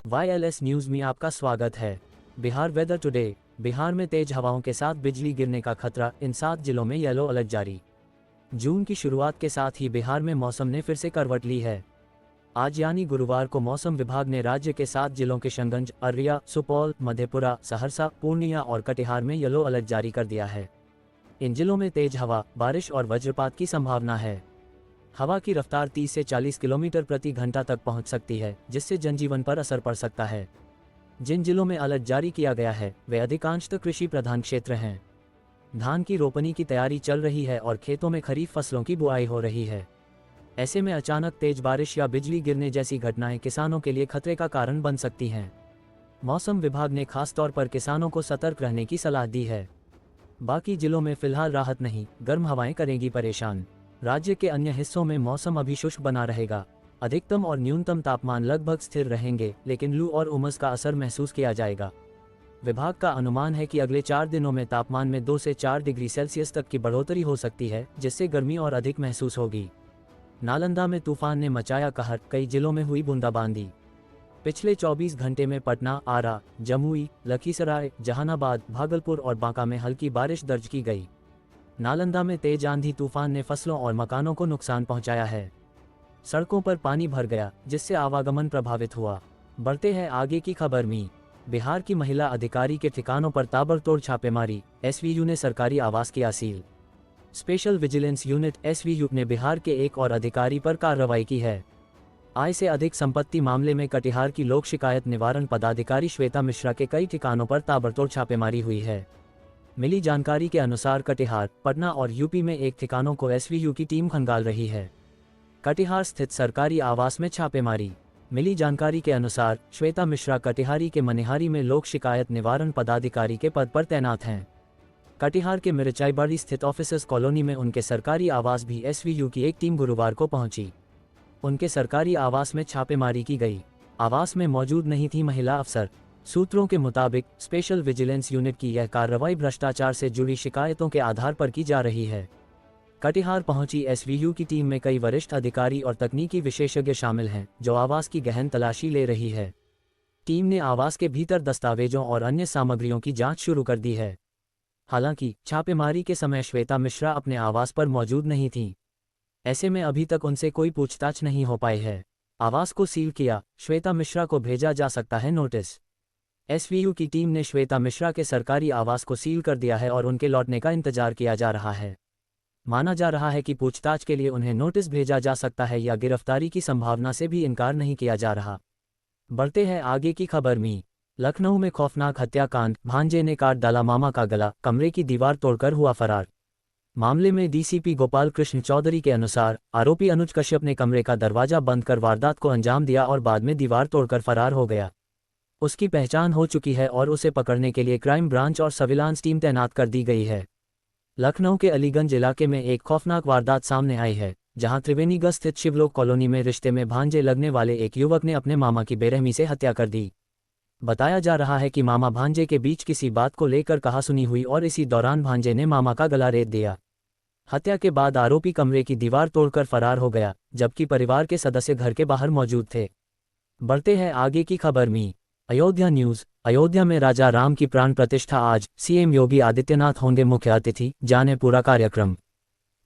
YLS news में आपका स्वागत है। Bihar weather today. बिहार में तेज हवाओं के साथ बिजली गिरने का खतरा, इन 7 जिलों में येलो अलर्ट जारी। जून की शुरुआत के साथ ही बिहार में मौसम ने फिर से करवट ली है। आज यानी गुरुवार को मौसम विभाग ने राज्य के 7 जिलों किशनगंज, अररिया, सुपौल, मधेपुरा, सहरसा, पूर्णिया और कटिहार में येलो अलर्ट जारी कर दिया है। इन जिलों में तेज हवा, बारिश और वज्रपात की संभावना है। हवा की रफ्तार 30 से 40 किलोमीटर प्रति घंटा तक पहुंच सकती है, जिससे जनजीवन पर असर पड़ सकता है। जिन जिलों में अलर्ट जारी किया गया है वे अधिकांशतः कृषि प्रधान क्षेत्र हैं। धान की रोपनी की तैयारी चल रही है और खेतों में खरीफ फसलों की बुआई हो रही है। ऐसे में अचानक तेज बारिश या बिजली गिरने जैसी घटनाएं किसानों के लिए खतरे का कारण बन सकती हैं। मौसम विभाग ने खासतौर पर किसानों को सतर्क रहने की सलाह दी है। बाकी जिलों में फिलहाल राहत नहीं, गर्म हवाएं करेंगी परेशान। राज्य के अन्य हिस्सों में मौसम अभी शुष्क बना रहेगा। अधिकतम और न्यूनतम तापमान लगभग स्थिर रहेंगे, लेकिन लू और उमस का असर महसूस किया जाएगा। विभाग का अनुमान है कि अगले 4 दिनों में तापमान में 2 से 4 डिग्री सेल्सियस तक की बढ़ोतरी हो सकती है, जिससे गर्मी और अधिक महसूस होगी। नालंदा में तूफान ने मचाया कहर, कई जिलों में हुई बूंदाबांदी। पिछले 24 घंटे में पटना, आरा, जमुई, लखीसराय, जहानाबाद, भागलपुर और बांका में हल्की बारिश दर्ज की गई। नालंदा में तेज आंधी तूफान ने फसलों और मकानों को नुकसान पहुंचाया है। सड़कों पर पानी भर गया, जिससे आवागमन प्रभावित हुआ। बढ़ते हैं आगे की खबर में। बिहार की महिला अधिकारी के ठिकानों पर ताबड़तोड़ छापेमारी, SVU ने सरकारी आवास किया seal. Special vigilance unit SVU ने बिहार के एक और अधिकारी पर कार्रवाई की है। आय से अधिक संपत्ति मामले में कटिहार की लोक शिकायत निवारण पदाधिकारी श्वेता मिश्रा के कई ठिकानों पर ताबड़तोड़ छापेमारी हुई है। मिली जानकारी के अनुसार कटिहार, पटना और यूपी में एक ठिकानों को SVU की टीम खंगाल रही है। कटिहार स्थित सरकारी आवास में छापेमारी। मिली जानकारी के अनुसार श्वेता मिश्रा कटिहारी के मनिहारी में लोक शिकायत निवारण पदाधिकारी के पद पर तैनात हैं। कटिहार के मिर्चाईबाड़ी स्थित ऑफिसर्स कॉलोनी में उनके सरकारी आवास भी SVU की एक टीम गुरुवार को पहुंची। उनके सरकारी आवास में छापेमारी की गई। आवास में मौजूद नहीं थी महिला अफसर। सूत्रों के मुताबिक स्पेशल विजिलेंस यूनिट की यह कार्रवाई भ्रष्टाचार से जुड़ी शिकायतों के आधार पर की जा रही है। कटिहार पहुंची SVU की टीम में कई वरिष्ठ अधिकारी और तकनीकी विशेषज्ञ शामिल हैं, जो आवास की गहन तलाशी ले रही है। टीम ने आवास के भीतर दस्तावेजों और अन्य सामग्रियों की जांच शुरू कर दी है। हालांकि छापेमारी के समय श्वेता मिश्रा अपने आवास पर मौजूद नहीं थीं। ऐसे में अभी तक उनसे कोई पूछताछ नहीं हो पाई है। आवास को सील किया, श्वेता मिश्रा को भेजा जा सकता है नोटिस। SVU की टीम ने श्वेता मिश्रा के सरकारी आवास को सील कर दिया है और उनके लौटने का इंतजार किया जा रहा है। माना जा रहा है कि पूछताछ के लिए उन्हें नोटिस भेजा जा सकता है या गिरफ्तारी की संभावना से भी इनकार नहीं किया जा रहा। बढ़ते हैं आगे की खबर में। लखनऊ में खौफनाक हत्याकांड, भांजे ने काट डाला मामा का गला, कमरे की दीवार तोड़कर हुआ फरार। मामले में DCP गोपाल कृष्ण चौधरी के अनुसार आरोपी अनुज कश्यप ने कमरे का दरवाजा बंद कर वारदात को अंजाम दिया और बाद में दीवार तोड़कर फरार हो गया। उसकी पहचान हो चुकी है और उसे पकड़ने के लिए क्राइम ब्रांच और सर्विलांस टीम तैनात कर दी गई है। लखनऊ के अलीगंज इलाके में एक खौफनाक वारदात सामने आई है, जहां त्रिवेणीगंज स्थित शिवलोक कॉलोनी में रिश्ते में भांजे लगने वाले एक युवक ने अपने मामा की बेरहमी से हत्या कर दी। बताया जा रहा है कि मामा भांजे के बीच किसी बात को लेकर कहासुनी हुई और इसी दौरान भांजे ने मामा का गला रेत दिया। हत्या के बाद आरोपी कमरे की दीवार तोड़कर फरार हो गया, जबकि परिवार के सदस्य घर के बाहर मौजूद थे। बढ़ते हैं आगे की खबर में। अयोध्या न्यूज़। अयोध्या में राजा राम की प्राण प्रतिष्ठा आज, CM योगी आदित्यनाथ होंगे मुख्य अतिथि, जाने पूरा कार्यक्रम।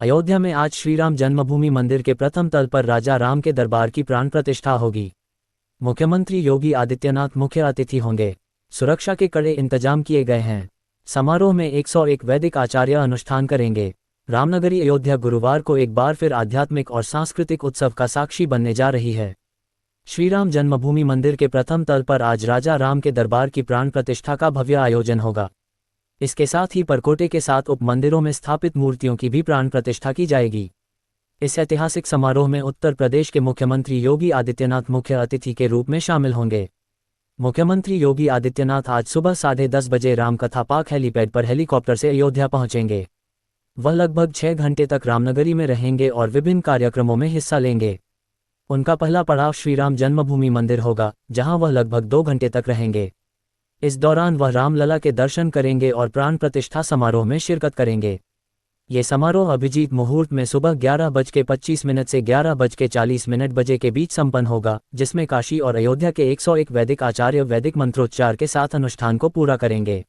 अयोध्या में आज श्री राम जन्मभूमि मंदिर के प्रथम तल पर राजा राम के दरबार की प्राण प्रतिष्ठा होगी। मुख्यमंत्री योगी आदित्यनाथ मुख्य अतिथि होंगे। सुरक्षा के कड़े इंतजाम किए गए हैं। समारोह में 101 वैदिक आचार्य अनुष्ठान करेंगे। रामनगरी अयोध्या गुरुवार को एक बार फिर आध्यात्मिक और सांस्कृतिक उत्सव का साक्षी बनने जा रही है। श्रीराम जन्मभूमि मंदिर के प्रथम तल पर आज राजा राम के दरबार की प्राण प्रतिष्ठा का भव्य आयोजन होगा। इसके साथ ही परकोटे के साथ उप मंदिरों में स्थापित मूर्तियों की भी प्राण प्रतिष्ठा की जाएगी। इस ऐतिहासिक समारोह में उत्तर प्रदेश के मुख्यमंत्री योगी आदित्यनाथ मुख्य अतिथि के रूप में शामिल होंगे। मुख्यमंत्री योगी आदित्यनाथ आज सुबह 10:30 बजे रामकथा पार्क हेलीपैड पर हेलीकॉप्टर से अयोध्या पहुंचेंगे। वह लगभग 6 घंटे तक रामनगरी में रहेंगे और विभिन्न कार्यक्रमों में हिस्सा लेंगे। उनका पहला पड़ाव श्रीराम जन्मभूमि मंदिर होगा, जहां वह लगभग 2 घंटे तक रहेंगे। इस दौरान वह रामलला के दर्शन करेंगे और प्राण प्रतिष्ठा समारोह में शिरकत करेंगे। ये समारोह अभिजीत मुहूर्त में सुबह 11:25 से 11:40 बजे के बीच संपन्न होगा, जिसमें काशी और अयोध्या के 101 वैदिक आचार्य वैदिक मंत्रोच्चार के साथ अनुष्ठान को पूरा करेंगे।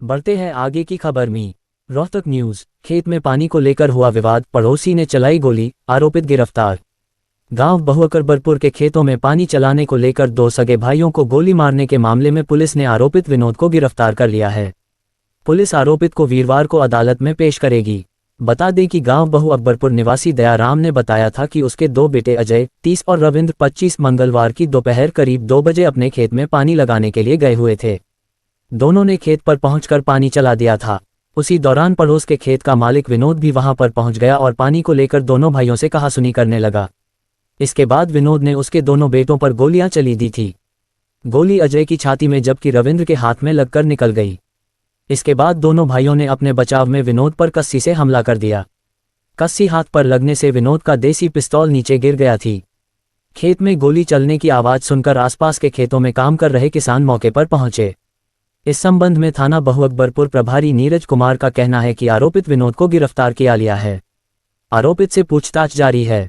बढ़ते हैं आगे की खबर में। रोहतक न्यूज। खेत में पानी को लेकर हुआ विवाद, पड़ोसी ने चलाई गोली, आरोपित गिरफ्तार। गांव बहुअकबरपुर के खेतों में पानी चलाने को लेकर दो सगे भाइयों को गोली मारने के मामले में पुलिस ने आरोपित विनोद को गिरफ्तार कर लिया है। पुलिस आरोपित को वीरवार को अदालत में पेश करेगी। बता दें कि गांव बहुअकबरपुर निवासी दयाराम ने बताया था कि उसके दो बेटे अजय 30 और रविंद्र 25 मंगलवार की दोपहर करीब 2 बजे अपने खेत में पानी लगाने के लिए गए हुए थे। दोनों ने खेत पर पहुंचकर पानी चला दिया था। उसी दौरान पड़ोस के खेत का मालिक विनोद भी वहां पर पहुंच गया और पानी को लेकर दोनों भाइयों से कहासुनी करने लगा। इसके बाद विनोद ने उसके दोनों बेटों पर गोलियां चली दी थी। गोली अजय की छाती में जबकि रविंद्र के हाथ में लगकर निकल गई। इसके बाद दोनों भाइयों ने अपने बचाव में विनोद पर कस्सी से हमला कर दिया। कस्सी हाथ पर लगने से विनोद का देसी पिस्तौल नीचे गिर गया थी। खेत में गोली चलने की आवाज सुनकर आसपास के खेतों में काम कर रहे किसान मौके पर पहुंचे। इस संबंध में थाना बहुअकबरपुर प्रभारी नीरज कुमार का कहना है कि आरोपित विनोद को गिरफ्तार किया लिया है। आरोपित से पूछताछ जारी है।